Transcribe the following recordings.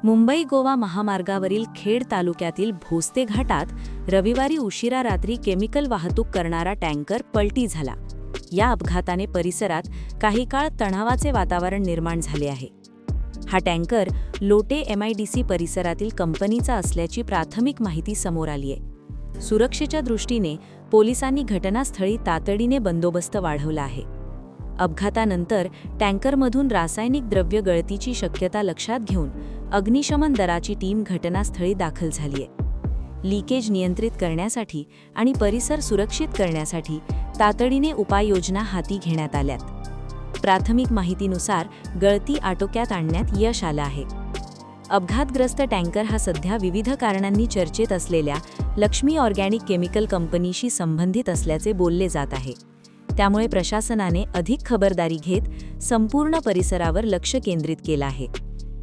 मुंबई गोवा महामार्गावरील खेड तालुक्यातील भोसते घाटात रविवारी उशिरा रात्री केमिकल वाहतूक करणारा टँकर पलटी झाला. या अपघाताने परिसरात काही काळ तणावाचे वातावरण निर्माण झाले आहे. हा टँकर लोटे MIDC परिसरातील कंपनीचा असल्याची प्राथमिक माहिती समोर आली आहे. सुरक्षेच्या दृष्टीने पोलिसांनी घटनास्थळी तातडीने बंदोबस्त वाढवला आहे. अपघातानंतर टँकरमधून रासायनिक द्रव्य गळतीची शक्यता लक्षात घेऊन अग्निशमन दलाची टीम घटनास्थळी दाखल झाली आहे. लीकेज नियंत्रित करण्यासाठी आणि परिसर सुरक्षित करण्यासाठी तातडीने उपाययोजना हाती घेण्यात आल्यात. प्राथमिक माहितीनुसार गळती आटोक्यात आणण्यात यश आलं आहे. अपघातग्रस्त टँकर हा सध्या विविध कारणांनी चर्चेत असलेल्या लक्ष्मी ऑर्गॅनिक केमिकल कंपनीशी संबंधित असल्याचे बोलले जात आहे. त्यामुळे प्रशासनाने अधिक खबरदारी घेत संपूर्ण परिसरावर लक्ष केंद्रित केलं आहे.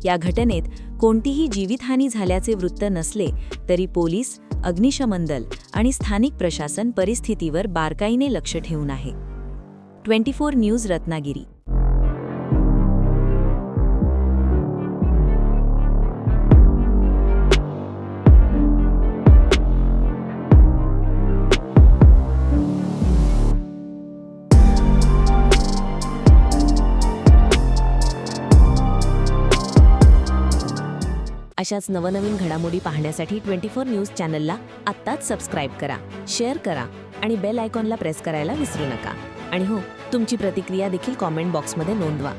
या घटनेत कोणतीही जीवितहानी झाल्याचे वृत्त नसले तरी पोलीस, अग्निशमन दल आणि स्थानिक प्रशासन परिस्थितीवर बारकाईने लक्ष ठेवून आहे. 24 न्यूज रत्नागिरी. अशाच नवनवीन घडामोडी पाहण्यासाठी 24 न्यूज चॅनलला आत्ताच सबस्क्राईब करा, शेअर करा आणि बेल आयकॉनला प्रेस करायला विसरू नका. आणि हो, तुमची प्रतिक्रिया देखील कॉमेंट बॉक्समध्ये नोंदवा.